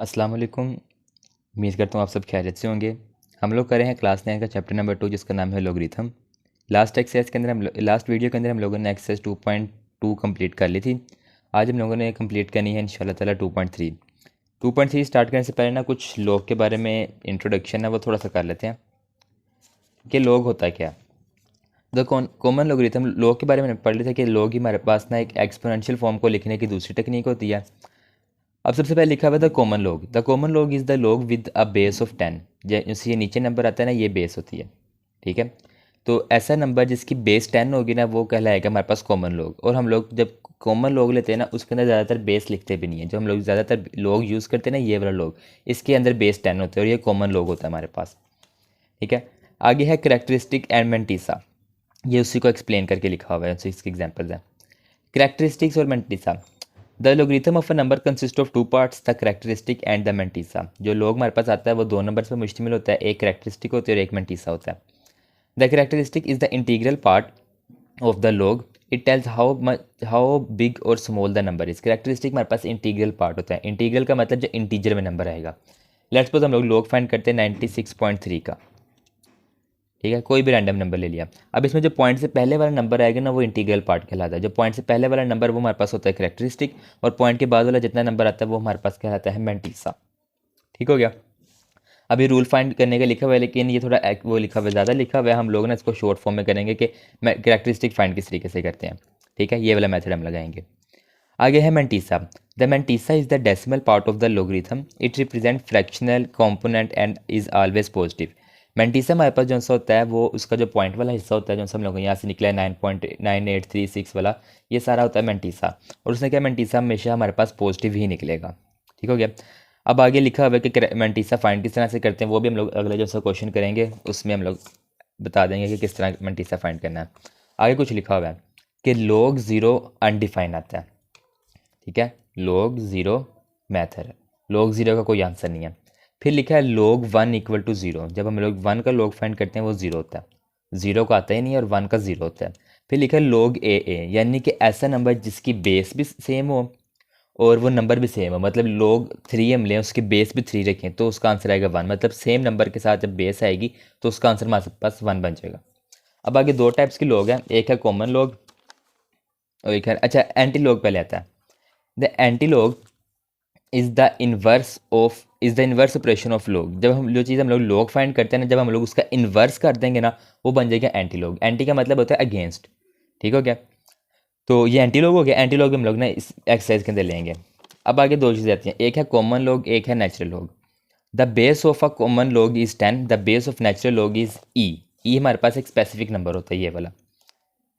अस्सलाम वालेकुम। उम्मीद करता हूँ आप सब खैरियत से होंगे। हम लोग कर रहे हैं क्लास 9 का चैप्टर नंबर 2 जिसका नाम है लॉगरिथम। लास्ट वीडियो के अंदर हम लोगों ने एक्सरसाइज 2.2 कंप्लीट कर ली थी। आज हम लोगों ने कंप्लीट करनी है इंशाल्लाह ताला 2.3। 2.3 स्टार्ट करने से पहले ना कुछ लॉग के बारे में इंट्रोडक्शन है वो थोड़ा सा कर लेते हैं कि लॉग होता है क्या। द कॉमन लॉगरिथम लॉग के बारे में पढ़ लेते हैं कि लॉग ही हमारे पास ना एक एक्सपोनेंशियल फॉर्म को लिखने की दूसरी टेक्निक होती है। अब सबसे पहले लिखा हुआ है the common log is the log with a base of 10। जैसे ये नीचे नंबर आता है ना, ये बेस होती है। ठीक है, तो ऐसा नंबर जिसकी बेस 10 होगी ना वो कहलाएगा हमारे पास कॉमन लॉग। और हम लोग जब कॉमन लॉग लेते हैं ना उसके अंदर ज़्यादातर बेस लिखते भी नहीं है। जो हम लोग ज़्यादातर लॉग यूज़ करते हैं ना, ये वाला लॉग, इसके अंदर बेस 10 होते हैं और ये कॉमन लॉग होता है हमारे पास। ठीक है, आगे है करेक्टरिस्टिक एंड मेंटिसा। ये उसी को एक्सप्लेन करके लिखा हुआ है, तो इसके एग्जाम्पल्स हैं। करेक्टरिस्टिक्स और mantissa. The logarithm of a number consist of two parts, the characteristic and the mantissa. जो लोग हमारे पास आता है वो दो नंबर्स पर मुश्तमिल होता है, एक करेक्टरिस्टिक होती है और एक मेंटिसा होता है। The characteristic is the integral part of the log। It tells how big or small the number is. Characteristic हमारे पास इंटीग्रल पार्ट होता है। इंटीग्रल का मतलब जो इंटीजर में नंबर आएगा। लेट्स सपोज हम लोग log फाइंड करते हैं 96.3 का। ठीक है, कोई भी रैंडम नंबर ले लिया। अब इसमें जो पॉइंट से पहले वाला नंबर आएगा ना वो इंटीग्रल पार्ट कहलाता है। जो पॉइंट से पहले वाला नंबर वो हमारे पास होता है करेक्टरिस्टिक, और पॉइंट के बाद वाला जितना नंबर आता है वो हमारे पास कहलाता है मेंटिसा। ठीक हो गया। अभी रूल फाइंड करने का लिखा हुआ है, लेकिन ये थोड़ा वो लिखा हुआ है, ज़्यादा लिखा हुआ है। हम लोग ना इसको शॉर्ट फॉर्म में करेंगे कि करेक्टरिस्टिक फाइंड किस तरीके से करते हैं। ठीक है, ये वाला मेथड हम लगाएंगे। आगे है mantissa. The mantissa is the decimal part of the logarithm. It represent fractional component and is always positive. Mantissa हमारे पास जो सा होता है वो उसका जो पॉइंट वाला हिस्सा होता है, जो हम लोग यहाँ से निकला है 9.9836 वाला, ये सारा होता है मेंटिसा। और उसने क्या, मेंटिसा हमेशा हमारे पास पॉजिटिव ही निकलेगा। ठीक हो गया। अब आगे लिखा हुआ है कि मेंटिसा फाइंड किस तरह से करते हैं, वो भी हम लोग अगले जो सा क्वेश्चन करेंगे उसमें हम लोग बता देंगे कि किस तरह मेंटिसा फाइंड करना है। आगे कुछ लिखा हुआ है कि log ज़ीरो अनडिफाइन आता है। ठीक है, log ज़ीरो मैथड है, log ज़ीरो का कोई आंसर नहीं है। फिर लिखा है log one equal to zero. जब हम लोग वन का log फाइंड करते हैं वो ज़ीरो होता है, ज़ीरो का आता ही नहीं है और वन का ज़ीरो होता है। फिर लिखा है log ए, यानी कि ऐसा नंबर जिसकी बेस भी सेम हो और वो नंबर भी सेम हो। मतलब log थ्री हम लें, उसकी बेस भी थ्री रखें तो उसका आंसर आएगा वन। मतलब सेम नंबर के साथ जब बेस आएगी तो उसका आंसर हमारे पास वन बन जाएगा। अब आगे दो टाइप्स की log हैं, एक है कॉमन log और एक है, अच्छा, एंटी log पहले आता है। The anti log is the inverse operation of log। जब हम जो चीज़ हम लोग log फाइंड करते हैं ना, जब हम लोग उसका इन्वर्स कर देंगे ना वो बन जाएगा एंटी log। एंटी का मतलब होता है अगेंस्ट। ठीक हो गया, तो ये एंटी log हो गया। एंटी log हम लोग ना इस एक्सरसाइज के अंदर लेंगे। अब आगे दो चीज़ें आती हैं, एक है कॉमन log, एक है natural log। The base of a common log is 10, the base of natural log is e. E हमारे पास एक स्पेसिफिक नंबर होता है, ये वाला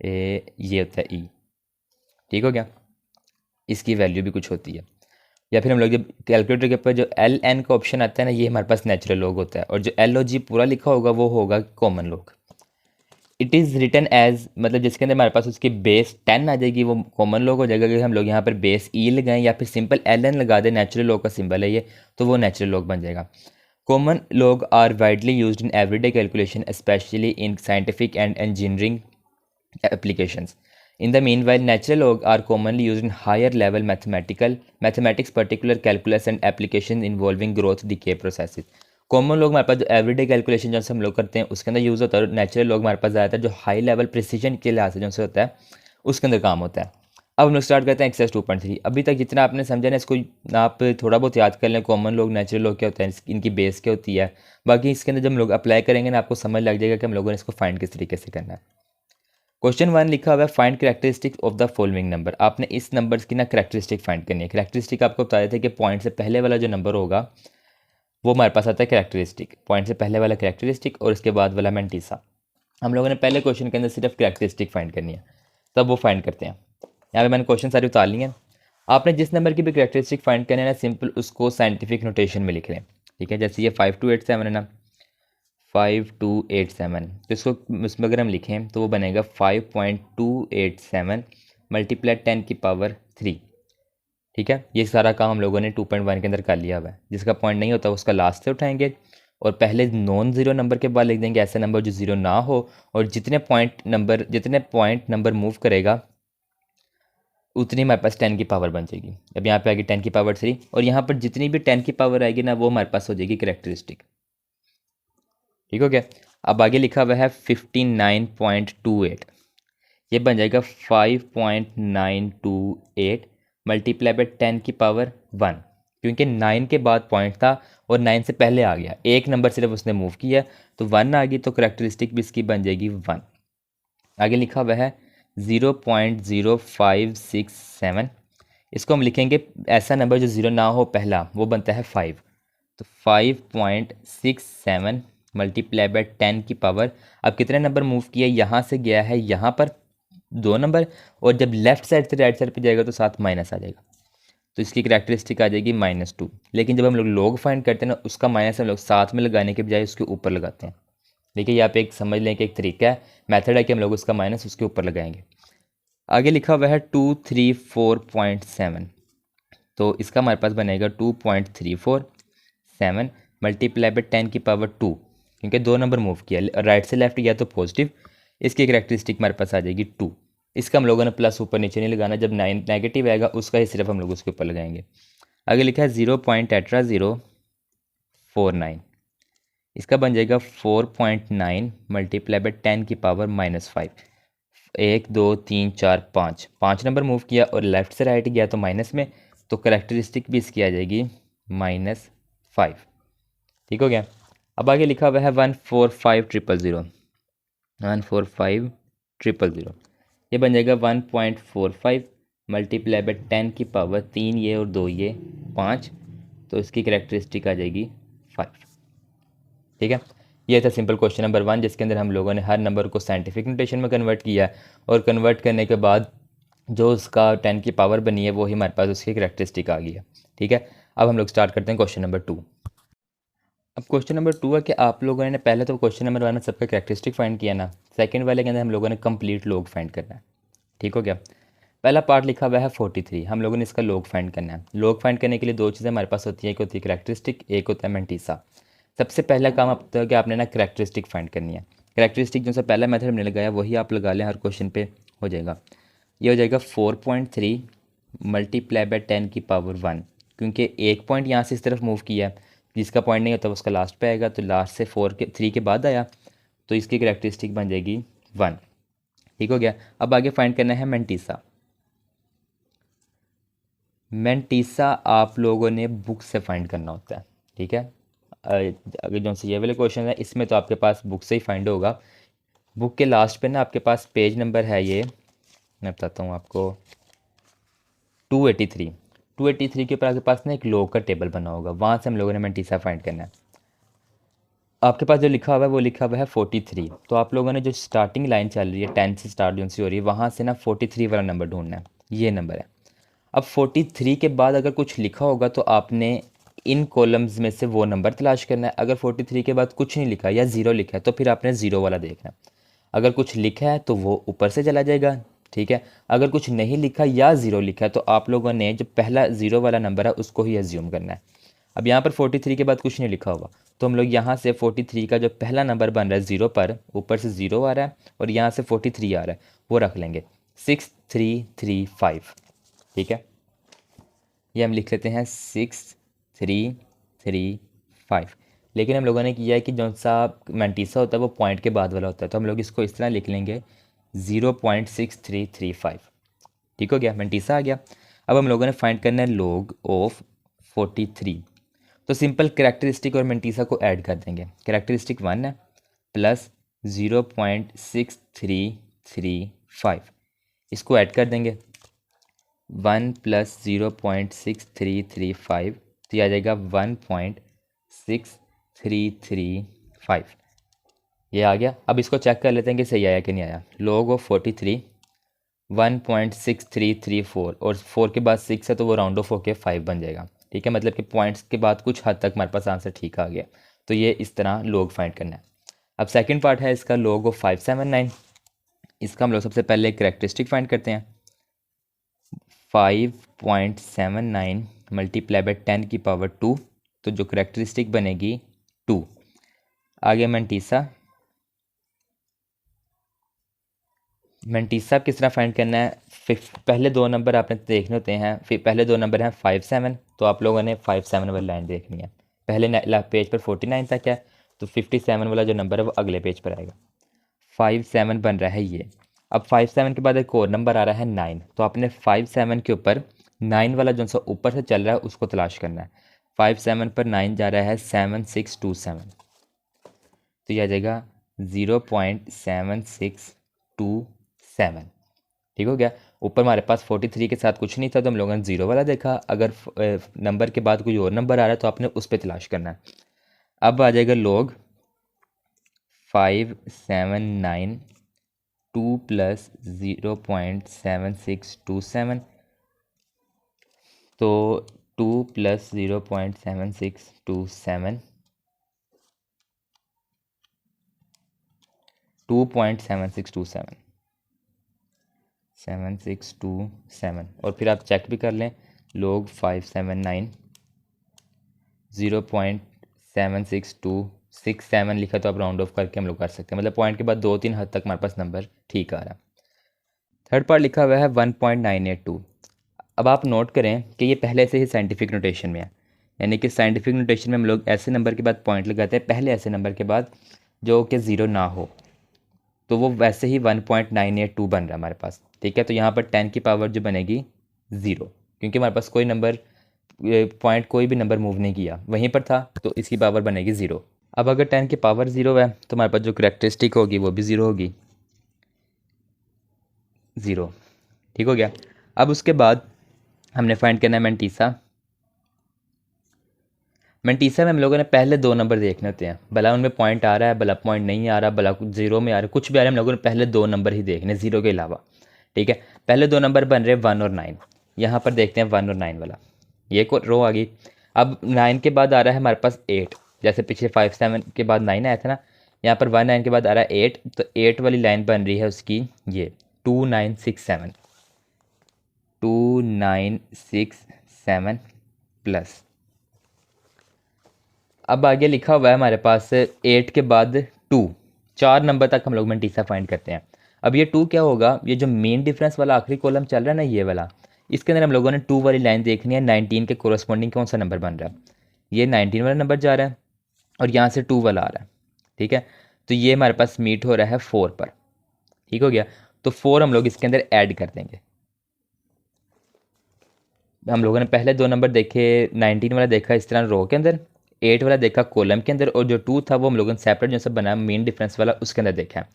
ये होता है ई। ठीक हो गया, इसकी वैल्यू भी कुछ होती है। या फिर हम लोग जब कैलकुलेटर के ऊपर जो एल एन का ऑप्शन आता है ना, ये हमारे पास नेचुरल लॉग होता है, और जो एल ओ जी पूरा लिखा होगा वो होगा common log. It is written as, मतलब जिसके अंदर हमारे पास उसकी बेस 10 आ जाएगी वो कॉमन लॉग हो जाएगा। अगर हम लोग यहाँ पर बेस ई लगाएं या फिर सिंपल एल एन लगा दें, नेचुरल लॉग का सिंबल है ये, तो वो नेचुरल लॉग बन जाएगा। Common log are widely used in everyday calculation, specially in scientific and engineering applications. In the meanwhile, natural log are commonly used in higher level mathematics, particular calculus and applications involving growth decay processes. Common लोग हमारे पास जो everyday calculation जो हम लोग करते हैं उसके अंदर यूज़ होता है। नेचुरल लोग हमारे पास ज़्यादातर जो हाई लेवल प्रिसीजन के लिहाज से जो से होता है उसके अंदर काम होता है। अब हम लोग स्टार्ट करते हैं एक्सरसाइज 2.3। अभी तक जितना आपने समझा ना इसको आप थोड़ा बहुत याद कर लें। कॉमन लोग, नेचुरल लोग क्या होता है, इनकी बेस क्या होती है। बाकी इसके अंदर जब हम लोग अप्लाई करेंगे ना आपको समझ लग जाएगा कि हम लोगों ने इसको फाइंड किस तरीके से करना है। क्वेश्चन वन लिखा हुआ है find characteristic of the following number. आपने इस नंबर की ना करेक्टरिस्टिक फाइंड करनी है। करेक्टरिस्टिक आपको बता देते हैं कि पॉइंट से पहले वाला जो नंबर होगा वो हमारे पास आता है करेक्टरिस्टिक। पॉइंट से पहले वाला करेक्टरिस्टिक और उसके बाद वाला मेंटिसा। हम लोगों ने पहले क्वेश्चन के अंदर सिर्फ करेक्टरिस्टिक फाइंड करनी है, तब वो फाइंड करते हैं। यहाँ पे मैंने क्वेश्चन सारी उतार ली हैं। आपने जिस नंबर की भी करेक्टरिस्टिक फाइंड करनी है ना, सिंपल उसको साइंटिफिक नोटेशन में लिख लें। ठीक है, जैसे ये 5287 है ना, 5287, तो इसको उसमें अगर हम लिखें तो वो बनेगा 5.287 मल्टीप्लाई 10⁻3। ठीक है, ये सारा काम हम लोगों ने 2.1 के अंदर कर लिया हुआ है। जिसका पॉइंट नहीं होता उसका लास्ट से उठाएंगे और पहले नॉन ज़ीरो नंबर के बाद लिख देंगे ऐसा नंबर जो ज़ीरो ना हो, और जितने पॉइंट नंबर मूव करेगा उतनी हमारे पास 10 की पावर बन जाएगी। अब यहाँ पे आएगी 10 की पावर 3 और यहाँ पर जितनी भी 10 की पावर आएगी ना वो हमारे पास हो जाएगी करेक्टरिस्टिक। ठीक हो गया। अब आगे लिखा हुआ है 59.28, ये बन जाएगा 5.928 मल्टीप्लाई बाय 10 की पावर 1, क्योंकि 9 के बाद पॉइंट था और 9 से पहले आ गया, एक नंबर सिर्फ उसने मूव किया तो 1 आ गई, तो करेक्टरिस्टिक भी इसकी बन जाएगी 1। आगे लिखा हुआ है 0.0567, इसको हम लिखेंगे ऐसा नंबर जो ज़ीरो ना हो पहला, वो बनता है 5। तो 5.67 मल्टीप्लाई बाय 10 की पावर, अब कितने नंबर मूव किए, यहाँ से गया है यहाँ पर 2 नंबर, और जब लेफ्ट साइड से राइट साइड पे जाएगा तो साथ माइनस आ जाएगा, तो इसकी करेक्टरिस्टिक आ जाएगी -2। लेकिन जब हम लोग लोग फाइंड करते हैं ना, उसका माइनस हम लोग साथ में लगाने के बजाय उसके ऊपर लगाते हैं। देखिए यहाँ पे एक समझ लें कि एक तरीका है, मेथड है कि हम लोग उसका माइनस उसके ऊपर लगाएंगे। आगे लिखा हुआ है 234.7, तो इसका हमारे पास बनेगा 2.347 मल्टीप्लाई बाय 10 की पावर 2, क्योंकि 2 नंबर मूव किया राइट से लेफ्ट गया तो पॉजिटिव, इसकी करेक्टरिस्टिक हमारे पास आ जाएगी 2। इसका हम लोगों ने प्लस ऊपर नीचे नहीं लगाना, जब नेगेटिव आएगा उसका ही सिर्फ हम लोग उसके ऊपर लगाएंगे। आगे लिखा है 0.049, इसका बन जाएगा 4.9 मल्टीप्लाई बाय 10 की पावर -5। 1 2 3 4 5 नंबर मूव किया और लेफ्ट से राइट गया तो माइनस में, तो करेक्टरिस्टिक भी इसकी आ जाएगी -5। ठीक हो गया। अब आगे लिखा हुआ है 145,000, 145,000, ये बन जाएगा 1.45 मल्टीप्लाई बाय 10 की पावर 3 ये और 2 ये 5, तो इसकी करेक्टरिस्टिक आ जाएगी 5। ठीक है, ये था सिंपल क्वेश्चन नंबर 1, जिसके अंदर हम लोगों ने हर नंबर को साइंटिफिक नोटेशन में कन्वर्ट किया और कन्वर्ट करने के बाद जो उसका 10 की पावर बनी है वो ही हमारे पास उसकी करेक्टरिस्टिक आ गई है। ठीक है, अब हम लोग स्टार्ट करते हैं क्वेश्चन नंबर 2। अब क्वेश्चन नंबर 2 है कि आप लोगों ने पहले तो क्वेश्चन नंबर 1 में सबका करेक्टरिस्टिक फाइंड किया ना, सेकंड वाले के अंदर हम लोगों ने कंप्लीट लॉग फाइंड करना है। ठीक हो गया। पहला पार्ट लिखा हुआ है 43, हम लोगों ने इसका लॉग फाइंड करना है। लॉग फाइंड करने के लिए दो चीज़ें हमारे पास होती है, एक होती है करेक्टरिस्टिक, एक होता है मैंटीसा। सबसे पहला काम आपका है कि आपने ना करेक्टरिस्टिक फाइंड करनी है। करेक्टरिस्टिक जो सा पहला मेथड हमने लगाया वही आप लगा लें, हर क्वेश्चन पे हो जाएगा। ये हो जाएगा 4.3 मल्टीप्लाई बाय 10 की पावर 1, क्योंकि एक पॉइंट यहाँ से इस तरफ मूव किया है, जिसका पॉइंट नहीं होता उसका लास्ट पे आएगा, तो लास्ट से 3 के बाद आया, तो इसकी करेक्टरिस्टिक बन जाएगी 1। ठीक हो गया। अब आगे फाइंड करना है मैंटीसा। मैंटीसा आप लोगों ने बुक से फाइंड करना होता है। ठीक है, अगर जो से ये वाले क्वेश्चन है इसमें तो आपके पास बुक से ही फाइंड होगा। बुक के लास्ट पे ना आपके पास पेज नंबर है, ये मैं बताता हूँ आपको, 283। 283 के ऊपर आपके पास ना एक लॉग का टेबल बना होगा, वहाँ से हम लोगों ने मैंटीसा फाइंड करना है। आपके पास जो लिखा हुआ है वो लिखा हुआ है 43, तो आप लोगों ने जो स्टार्टिंग लाइन चल रही है 10 से स्टार्ट जो सी हो रही है, वहाँ से ना 43 वाला नंबर ढूंढना है, ये नंबर है। अब 43 के बाद अगर कुछ लिखा होगा तो आपने इन कॉलम्स में से वो नंबर तलाश करना है। अगर 43 के बाद कुछ नहीं लिखा या ज़ीरो लिखा है तो फिर आपने ज़ीरो वाला देखना है। अगर कुछ लिखा है तो वो ऊपर से चला जाएगा। ठीक है, अगर कुछ नहीं लिखा या ज़ीरो लिखा है तो आप लोगों ने जो पहला ज़ीरो वाला नंबर है उसको ही एज्यूम करना है। अब यहाँ पर 43 के बाद कुछ नहीं लिखा होगा, तो हम लोग यहाँ से 43 का जो पहला नंबर बन रहा है ज़ीरो पर, ऊपर से ज़ीरो आ रहा है और यहाँ से 43 आ रहा है, वो रख लेंगे 6335। ठीक है, ये हम लिख लेते हैं 6335। लेकिन हम लोगों ने किया है कि जो सा मैंटीसा होता है वो पॉइंट के बाद वाला होता है, तो हम लोग इसको इस तरह लिख लेंगे 0.6335। ठीक हो गया, मैंटीसा आ गया। अब हम लोगों ने फाइंड करना है लॉग ऑफ 43, तो सिंपल करेक्टरिस्टिक और मैंटीसा को ऐड कर देंगे। करेक्टरिस्टिक 1 है प्लस 0.6335, इसको ऐड कर देंगे। 1 प्लस 0.6335, तो ये आ जाएगा 1.6335। ये आ गया। अब इसको चेक कर लेते हैं कि सही आया कि नहीं आया। लॉग ऑफ 43 1.6334, और 4 के बाद 6 है तो वो राउंड ऑफ होके 5 बन जाएगा। ठीक है, मतलब कि पॉइंट्स के बाद कुछ हद तक हमारे पास आंसर ठीक आ गया। तो ये इस तरह लॉग फाइंड करना है। अब सेकंड पार्ट है इसका, लॉग ऑफ 579। इसका हम लोग सबसे पहले करेक्टरिस्टिक फाइंड करते हैं। 5.79 मल्टीप्लाई बाय 10 की पावर 2, तो जो करेक्टरिस्टिक बनेगी 2। आगे मैंटीसा मैंटीसा किस तरह फाइंड करना है? पहले दो नंबर आपने देखने होते हैं, फिर पहले दो नंबर हैं 5 7, तो आप लोगों ने 5 7 वाली लाइन देखनी है। पहले पेज पर 49 तक है, तो 57 वाला जो नंबर है वो अगले पेज पर आएगा। 5 7 बन रहा है ये। अब 5 7 के बाद एक और नंबर आ रहा है 9, तो आपने 5 7 के ऊपर 9 वाला जो सा ऊपर से चल रहा है उसको तलाश करना है। 5 7 पर 9 जा रहा है 7627, तो यह आ जाएगा 0.7627। ठीक हो गया। ऊपर हमारे पास 43 के साथ कुछ नहीं था, तो हम लोगों ने ज़ीरो वाला देखा। अगर नंबर के बाद कोई और नंबर आ रहा है तो आपने उस पर तलाश करना है। अब आ जाएगा log 579 2 प्लस 0.7627, तो 2 प्लस 0.7627 2.7627 7627, और फिर आप चेक भी कर लें। log 579 0.7627 लिखा तो आप राउंड ऑफ करके हम लोग कर सकते हैं, मतलब पॉइंट के बाद 2-3 हद तक हमारे पास नंबर ठीक आ रहा है। थर्ड पार्ट लिखा हुआ है 1.982। अब आप नोट करें कि ये पहले से ही साइंटिफिक नोटेशन में है, यानी कि साइंटिफिक नोटेशन में हम लोग ऐसे नंबर के बाद पॉइंट लगाते हैं, पहले ऐसे नंबर के बाद जो कि ज़ीरो ना हो, तो वो वैसे ही 1.982 बन रहा है हमारे पास। ठीक है, तो यहाँ पर 10 की पावर जो बनेगी ज़ीरो, क्योंकि हमारे पास कोई नंबर पॉइंट कोई भी नंबर मूव नहीं किया, वहीं पर था, तो इसकी पावर बनेगी ज़ीरो। अब अगर 10 की पावर ज़ीरो है तो हमारे पास जो करेक्टरिस्टिक होगी वो भी ज़ीरो होगी, ज़ीरो। ठीक हो गया। अब उसके बाद हमने फाइंड करना है मैंटीसा। मैंटीसा में हम लोगों ने पहले दो नंबर देखने होते हैं, भला उनमें पॉइंट आ रहा है, भला पॉइंट नहीं आ रहा, भला ज़ीरो में आ रहा है, कुछ भी आ रहा है, हम लोगों ने पहले दो नंबर ही देखने, ज़ीरो के अलावा। ठीक है, पहले दो नंबर बन रहे 1 और 9। यहाँ पर देखते हैं 1 और 9 वाला, ये को रो आ गई। अब 9 के बाद आ रहा है हमारे पास 8, जैसे पिछले 5 7 के बाद 9 आया था ना, यहाँ पर 1 9 के बाद आ रहा है 8, तो 8 वाली लाइन बन रही है उसकी ये 2967 2967 प्लस। अब आगे लिखा हुआ है हमारे पास 8 के बाद 2, 4 नंबर तक हम लोग मैंटीसा फाइंड करते हैं। अब ये 2 क्या होगा? ये जो मेन डिफरेंस वाला आखिरी कॉलम चल रहा है ना, ये वाला, इसके अंदर हम लोगों ने 2 वाली लाइन देखनी है। 19 के कोरस्पॉन्डिंग कौन सा नंबर बन रहा है? ये 19 वाला नंबर जा रहा है, और यहाँ से 2 वाला आ रहा है। ठीक है, तो ये हमारे पास मीट हो रहा है 4 पर। ठीक हो गया, तो 4 हम लोग इसके अंदर ऐड कर देंगे। हम लोगों ने पहले दो नंबर देखे, 19 वाला देखा इस तरह रो के अंदर, 8 वाला देखा कॉलम के अंदर, और जो 2 था वो हम लोगों ने सेपरेट जो सब बनाया मेन डिफरेंस वाला उसके अंदर देखा है।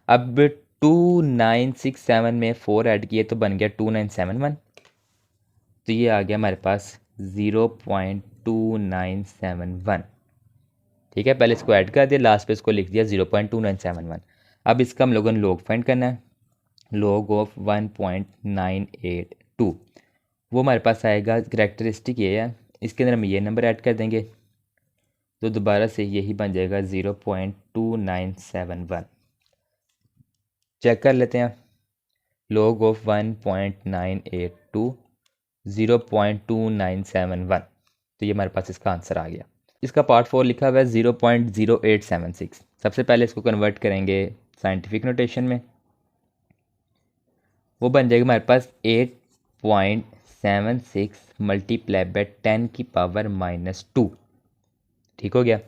अब 2967 में 4 ऐड किए तो बन गया 2971, तो ये आ गया हमारे पास 0.2971। ठीक है, पहले इसको ऐड कर दिया, लास्ट पे इसको लिख दिया 0.2971। अब इसका हम लोगों ने लॉग फाइंड करना है। लॉग ऑफ 1.982, वो हमारे पास आएगा, करेक्टरिस्टिक ये है, इसके अंदर हम ये नंबर ऐड कर देंगे, तो दोबारा से यही बन जाएगा 0.2971। चेक कर लेते हैं। log ऑफ 1.982 0.2971, तो ये हमारे पास इसका आंसर आ गया। इसका पार्ट 4 लिखा हुआ है 0.0876। सबसे पहले इसको कन्वर्ट करेंगे साइंटिफिक नोटेशन में, वो बन जाएगा हमारे पास 8.76 मल्टीप्लाई बाय 10 की पावर -2। ठीक हो गया,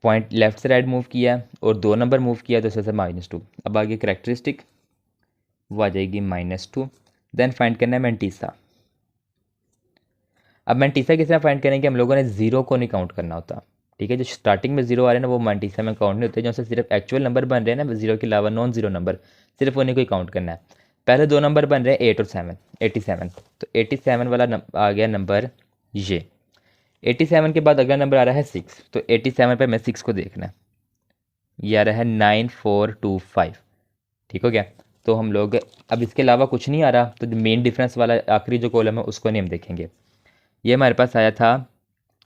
पॉइंट लेफ्ट से राइट मूव किया और दो नंबर मूव किया, तो इससे -2। अब आगे करेक्टरिस्टिक वो आ जाएगी -2। देन फाइंड करना है मैंटीसा। अब मैंटीसा किस तरह फाइंड करेंगे? हम लोगों ने ज़ीरो को नहीं काउंट करना होता। ठीक है, जो स्टार्टिंग में ज़ीरो आ रहे हैं ना, वो मैंटीसा में काउंट नहीं होते, जो सिर्फ एक्चुअल नंबर बन रहे हैं ना ज़ीरो के अलावा, नॉन ज़ीरो नंबर, सिर्फ उन्हीं को ही काउंट करना है। पहले दो नंबर बन रहे हैं 8 और 7, 87, तो 87 वाला आ गया नंबर ये। 87 के बाद अगला नंबर आ रहा है 6, तो 87 पे मैं 6 को देखना है, ये आ रहा है 9425। ठीक हो गया, तो हम लोग अब इसके अलावा कुछ नहीं आ रहा, तो मेन डिफरेंस वाला आखिरी जो कॉलम है उसको नहीं हम देखेंगे। ये हमारे पास आया था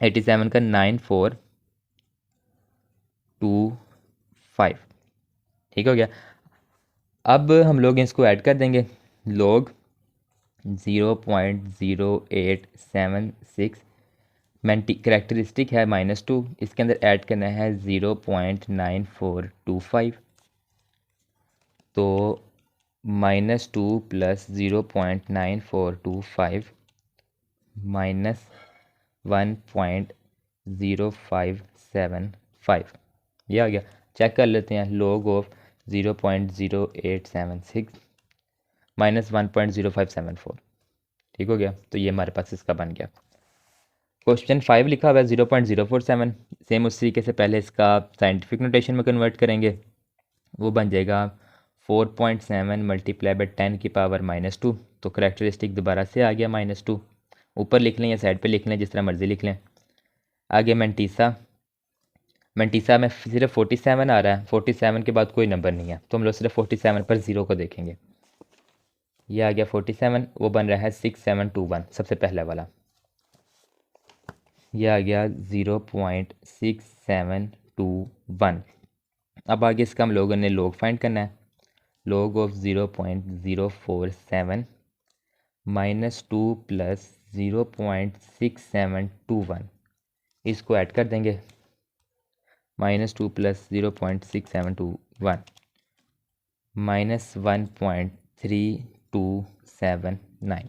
87 का 9425। ठीक हो गया, अब हम लोग इसको ऐड कर देंगे। log 0.0876 करेक्टरिस्टिक है -2, इसके अंदर ऐड करना है 0.9425, तो -2 + 0.9425 माइनस 1.0575 ये आ गया। चेक कर लेते हैं। log ऑफ 0.0876 माइनस 1.0574 ठीक हो गया। तो ये हमारे पास इसका बन गया। क्वेश्चन 5 लिखा हुआ है 0.047। सेम उस तरीके से पहले इसका साइंटिफिक नोटेशन में कन्वर्ट करेंगे। वो बन जाएगा 4.7 मल्टीप्लाई बाई 10 की पावर -2। तो करेक्टरिस्टिक दोबारा से आ गया -2। ऊपर लिख लें या साइड पे लिख लें, जिस तरह मर्जी लिख लें। आगे मैंटीसा में सिर्फ 47 आ रहा है। 47 के बाद कोई नंबर नहीं है, तो हम लोग सिर्फ 47 पर 0 को देखेंगे। ये आ गया 47। वो बन रहा है 6721 सबसे पहले वाला। ये आ गया 0.6721। अब आगे इसका हम लोगों ने log फाइंड करना है। log ऑफ 0.047 -2 + 0.6721 इसको ऐड कर देंगे। -2 + 0.6721 -1.3279।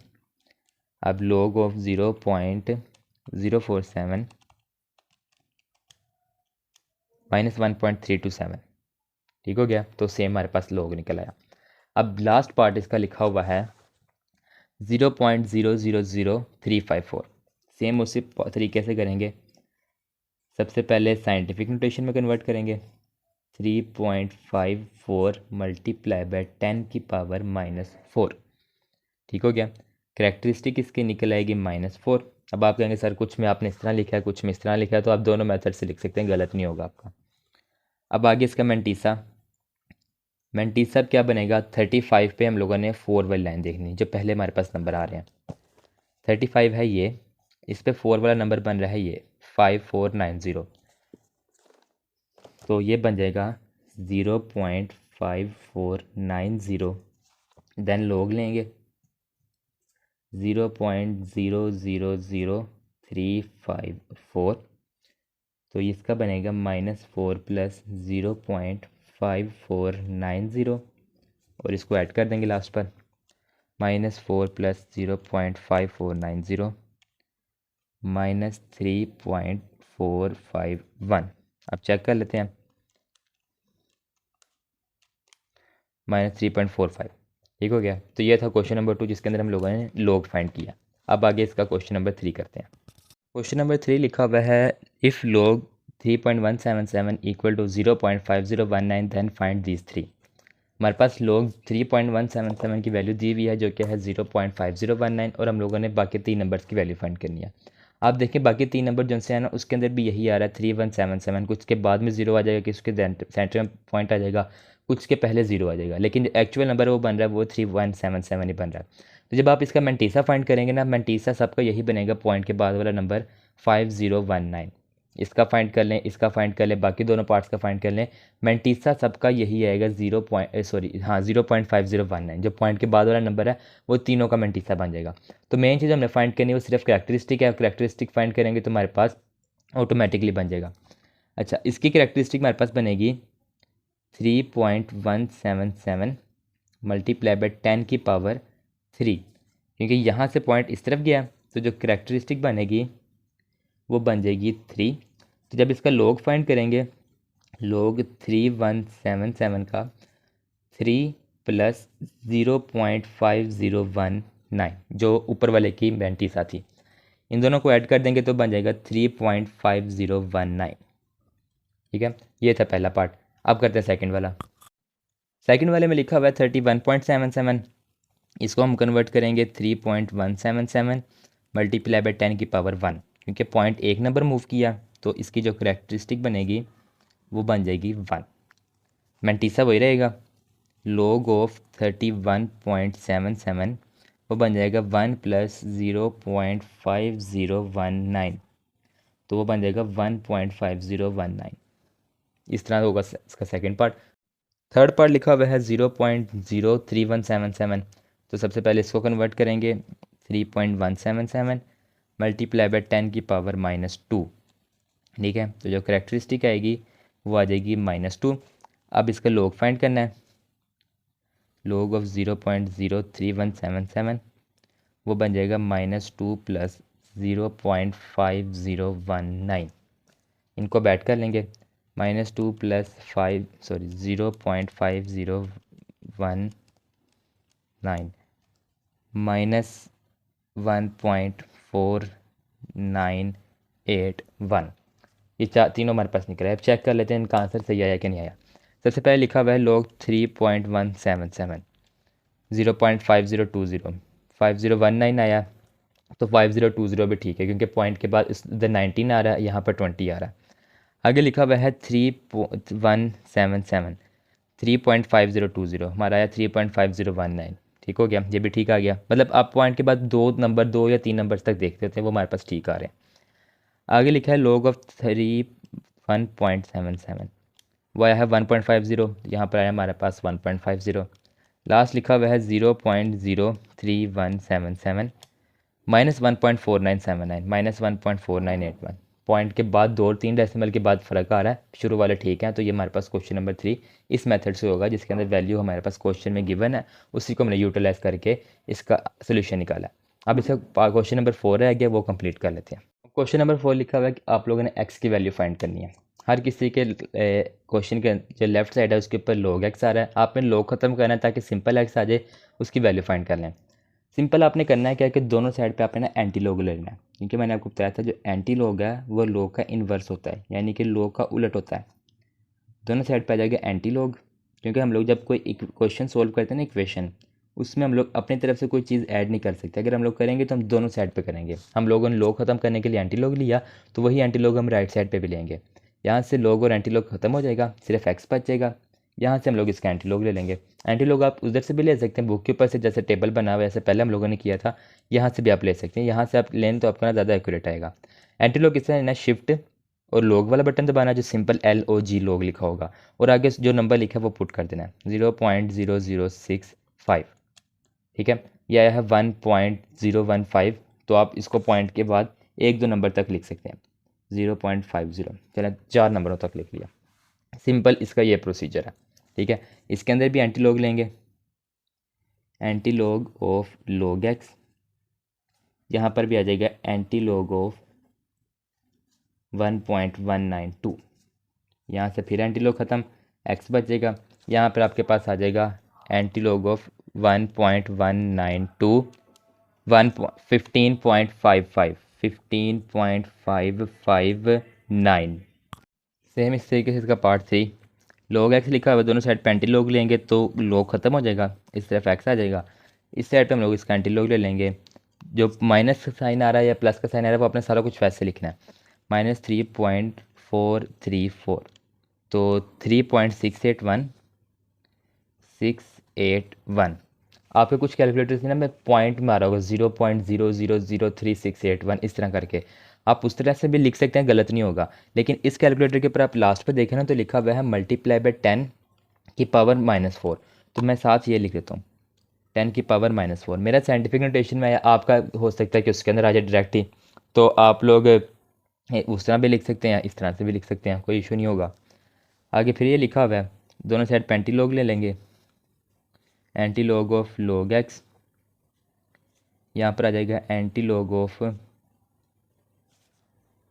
अब log ऑफ 0.047 -1.327 ठीक हो गया। तो सेम हमारे पास log निकल आया। अब लास्ट पार्ट इसका लिखा हुआ है 0.000354। सेम उसी तरीके से करेंगे। सबसे पहले साइंटिफिक नोटेशन में कन्वर्ट करेंगे। 3.54 मल्टीप्लाई बाय 10 की पावर -4 ठीक हो गया। करेक्टरिस्टिक इसकी निकल आएगी -4। अब आप कहेंगे सर कुछ में आपने इस तरह लिखा है, कुछ में इस तरह लिखा है, तो आप दोनों मेथड से लिख सकते हैं, गलत नहीं होगा आपका। अब आगे इसका मैंटीसा क्या बनेगा। 35 पे हम लोगों ने 4 वाली लाइन देखनी, जो पहले हमारे पास नंबर आ रहे हैं। 35 है ये, इस पे 4 वाला नंबर बन रहा है ये 5490। तो ये बन जाएगा 0.5490। देन log लेंगे 0.000354। तो इसका बनेगा -4 + 0.5490 और इसको ऐड कर देंगे लास्ट पर। -4 + 0.5490 -3.451। अब चेक कर लेते हैं। -3.45 ठीक हो गया। तो ये था क्वेश्चन नंबर 2, जिसके अंदर हम लोगों ने log फाइंड किया। अब आगे इसका क्वेश्चन नंबर 3 करते हैं। क्वेश्चन नंबर 3 लिखा हुआ है if log 3.177 equal to 0.5019 then find these 3। हमारे पास log 3.177 की वैल्यू दी हुई है, जो कि है 0.5019, और हम लोगों ने बाकी 3 नंबर्स की वैल्यू फाइंड करनी है। आप देखें बाकी 3 नंबर जो से है ना, उसके अंदर भी यही आ रहा है 3177। कुछ के बाद में 0 आ जाएगा, कि उसके सेंटर में पॉइंट आ जाएगा, कुछ के पहले 0 आ जाएगा, लेकिन एक्चुअल नंबर वो बन रहा है वो 3177 ही बन रहा है। तो जब आप इसका मैंटीसा फाइंड करेंगे ना, मैंटीसा सबका यही बनेगा, पॉइंट के बाद वाला नंबर 5019। इसका फाइंड कर लें, इसका फाइंड कर लें, बाकी दोनों पार्ट्स का फाइंड कर लें। मैंटीसा सबका यही आएगा 0.5019। जो पॉइंट के बाद वाला नंबर है वो तीनों का मैंटीसा बन जाएगा। तो मेन चीज़ हमने फाइंड करनी है वो सिर्फ करेक्टरिस्टिक है। करेक्टरिस्टिक फाइंड करेंगे तो हमारे पास ऑटोमेटिकली बन जाएगा। अच्छा, इसकी करेक्टरिस्टिक हमारे पास बनेगी 3.177 मल्टीप्लाई बाई 10 की पावर 3, क्योंकि यहाँ से पॉइंट इस तरफ गया, तो जो करेक्टरिस्टिक बनेगी वो बन जाएगी 3। तो जब इसका log फाइंड करेंगे, log 3177 का 3 + 0.5019 जो ऊपर वाले की मैंटीसा थी, इन दोनों को ऐड कर देंगे तो बन जाएगा 3.5019 ठीक है। ये था पहला पार्ट। अब करते हैं सेकंड वाला। सेकंड वाले में लिखा हुआ है 31.77। इसको हम कन्वर्ट करेंगे 3.177 मल्टीप्लाई बाई 10 की पावर 1, क्योंकि पॉइंट एक नंबर मूव किया, तो इसकी जो करेक्टरिस्टिक बनेगी वो बन जाएगी 1। मैंटीसा वही रहेगा। log ऑफ 31.77 वो बन जाएगा 1 + 0.5019, तो वो बन जाएगा 1.5019। इस तरह होगा इसका सेकंड पार्ट। थर्ड पार्ट लिखा हुआ है 0.03177। तो सबसे पहले इसको कन्वर्ट करेंगे 3.177 मल्टीप्लाई बाई 10 की पावर -2 ठीक है। तो जो करेक्टरिस्टिक आएगी वो आ जाएगी -2। अब इसका log फाइंड करना है। log ऑफ 0.03177 वो बन जाएगा -2 प्लस 0.5019। इनको बैठ कर लेंगे, -2 प्लस 0.5019 -1.4981। ये तीनों हमारे पास निकला है। अब चेक कर लेते हैं इनका आंसर सही आया कि नहीं आया। सबसे पहले लिखा हुआ है log 3.177 0.5020 5019 आया, तो 5020 भी ठीक है क्योंकि पॉइंट के बाद इधर 19 आ रहा है, यहाँ पर 20 आ रहा है। आगे लिखा हुआ है 3.177 3.5020 हमारा आया 3.5019। ठीक हो गया, ये भी ठीक आ गया। मतलब आप पॉइंट के बाद दो या तीन नंबर तक देखते होते हैं, वो हमारे पास ठीक आ रहे हैं। आगे लिखा है log ऑफ 1.77 वो आया है 1.50, यहाँ पर आया हमारे पास 1.50। लास्ट लिखा हुआ है 0.03177 -1.4979 -1.4981। पॉइंट के बाद 2 और 3 डेसिमल के बाद फ़र्क आ रहा है, शुरू वाले ठीक हैं। तो ये हमारे पास क्वेश्चन नंबर 3 इस मेथड से होगा, जिसके अंदर वैल्यू हमारे पास क्वेश्चन में गिवन है, उसी को हमने यूटिलाइज करके इसका सोल्यूशन निकाला। अब इसका क्वेश्चन नंबर 4 रह गया, वो कंप्लीट कर लेते हैं। क्वेश्चन नंबर 4 लिखा हुआ है कि आप लोगों ने एक्स की वैल्यू फाइंड करनी है। हर किसी के क्वेश्चन के जो लेफ्ट साइड है उसके ऊपर log x आ रहा है, आपने log ख़त्म करना है ताकि सिंपल x आ जाए, उसकी वैल्यू फाइंड कर लें। सिंपल आपने करना है क्या कि दोनों साइड पे आपने ना एंटी लॉग लेना है, क्योंकि मैंने आपको बताया था जो एंटी लॉग है वो log का इन्वर्स होता है, यानी कि log का उलट होता है। दोनों साइड पे आ जाएगा एंटी लॉग, क्योंकि हम लोग जब कोई क्वेश्चन सोल्व करते हैं ना इक्वेशन, उसमें हम लोग अपनी तरफ से कोई चीज़ ऐड नहीं कर सकते। अगर हम लोग करेंगे तो हम दोनों साइड पे करेंगे। हम लोगों ने log ख़त्म करने के लिए एंटी लॉग लिया, तो वही एंटी लॉग हम राइट साइड पे भी लेंगे। यहाँ से log और एंटी लॉग ख़त्म हो जाएगा, सिर्फ x बचेगा। यहाँ से हम लोग इसका एंटी लॉग ले लेंगे। एंटी लॉग आप उधर से भी ले सकते हैं, बुक के ऊपर से जैसे टेबल बना हुआ है, जैसे पहले हम लोगों ने किया था, यहाँ से भी आप ले सकते हैं। यहाँ से आप लें तो आपका ना ज़्यादा एक्यूरेट आएगा। एंटी लॉग किस तरह लेना, शिफ्ट और log वाला बटन दबाना जो सिंपल LOG log लिखा होगा, और आगे जो नंबर लिखा है वो पुट कर देना है 0.0065। ठीक है, यह आया है 1.015, तो आप इसको पॉइंट के बाद 1-2 नंबर तक लिख सकते हैं। 0.50 चलो 4 नंबरों तक लिख लिया। सिंपल इसका ये प्रोसीजर है। ठीक है, इसके अंदर भी एंटी लॉग लेंगे, anti log of log x। यहाँ पर भी आ जाएगा एंटी लॉग ऑफ 1.192। यहाँ से फिर एंटी लॉग ख़त्म, x बचेगा। यहाँ पर आपके पास आ जाएगा एंटी लॉग ऑफ 1.192 15.55 15.559। सेम इस तरीके से इसका पार्ट 3 log x लिखा हुआ है, दोनों साइड पे एंटी लॉग लेंगे तो log ख़त्म हो जाएगा, इस तरफ x आ जाएगा। इस साइड पे हम लोग इसका एंटी लॉग ले लेंगे, जो माइनस साइन आ रहा है या प्लस का साइन आ रहा है वो अपने सारा कुछ वैसे लिखना है। -3.434, तो 3.681681। आपके कुछ कैलकुलेटर से ना मैं पॉइंट में आ रहा होगा 0.000368 इस तरह करके, आप उस तरह से भी लिख सकते हैं, गलत नहीं होगा। लेकिन इस कैलकुलेटर के ऊपर आप लास्ट पे देखें ना तो लिखा हुआ है मल्टीप्लाई बाय 10 की पावर -4, तो मैं साथ ये लिख देता हूँ 10 की पावर -4। मेरा साइंटिफिक नोटेशन में आया, आपका हो सकता है कि उसके अंदर आ जाए डायरेक्ट ही, तो आप लोग उस तरह भी लिख सकते हैं, इस तरह से भी लिख सकते हैं, कोई इशू नहीं होगा। आगे फिर ये लिखा हुआ है, दोनों साइड पे एंटी लॉग ले लेंगे, anti log of log x। यहाँ पर आ जाएगा एंटी लॉग ऑफ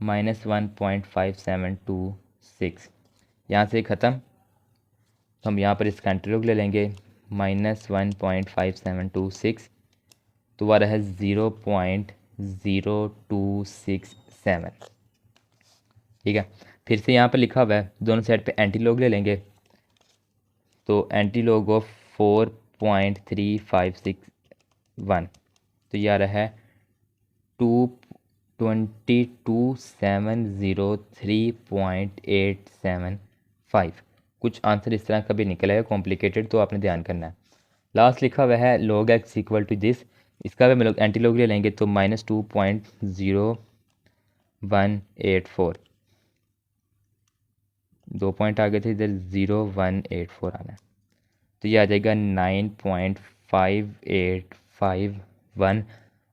-1.5726। यहाँ से ख़त्म, तो हम यहाँ पर इसका एंटी लॉग ले लेंगे -1.5726, तो वो आ रहा है 0.0267। ठीक है, फिर से यहाँ पर लिखा हुआ है दोनों साइड पे एंटी लॉग ले लेंगे, तो एंटी लॉग ऑफ 4.3561, तो ये आ रहा है 22703.875। कुछ आंसर इस तरह का भी निकला है कॉम्प्लिकेटेड, तो आपने ध्यान करना है। लास्ट लिखा हुआ है log x equal to this, इसका भी हम लोग एंटी लॉग ले लेंगे, तो -2.0184, 2 पॉइंट आ गए थे इधर, 0184 आना है, तो ये आ जाएगा 9.5851,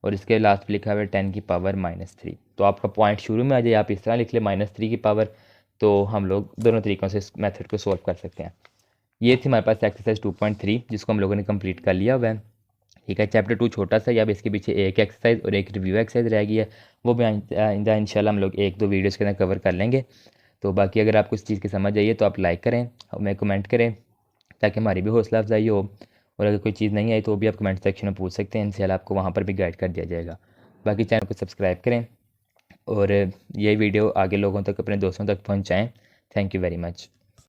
और इसके लास्ट पे लिखा हुआ है 10 की पावर -3। तो आपका पॉइंट शुरू में आ जाए, आप इस तरह लिख ले -3 की पावर, तो हम लोग दोनों तरीक़ों से इस मेथड को सॉल्व कर सकते हैं। ये थी हमारे पास एक्सरसाइज 2.3 जिसको हम लोगों ने कंप्लीट कर लिया हुआ है। ठीक है, चैप्टर 2 छोटा सा या अब इसके पीछे एक एक्सरसाइज और एक रिव्यू एक्सरसाइज रह गई है, वो भी आइंदा इंशाल्लाह हम लोग 1-2 वीडियोज़ के अंदर कवर कर लेंगे। तो बाकी अगर आपको इस चीज़ की समझ आई है तो आप लाइक करें, हमें कमेंट करें ताकि हमारी भी हौसला अफजाई हो। और अगर कोई चीज़ नहीं आई तो वो भी आप कमेंट सेक्शन में पूछ सकते हैं, इंशाल्लाह आपको वहाँ पर भी गाइड कर दिया जाएगा। बाकी चैनल को सब्सक्राइब करें और ये वीडियो आगे लोगों तक, अपने दोस्तों तक पहुँचाएँ। Thank you very much.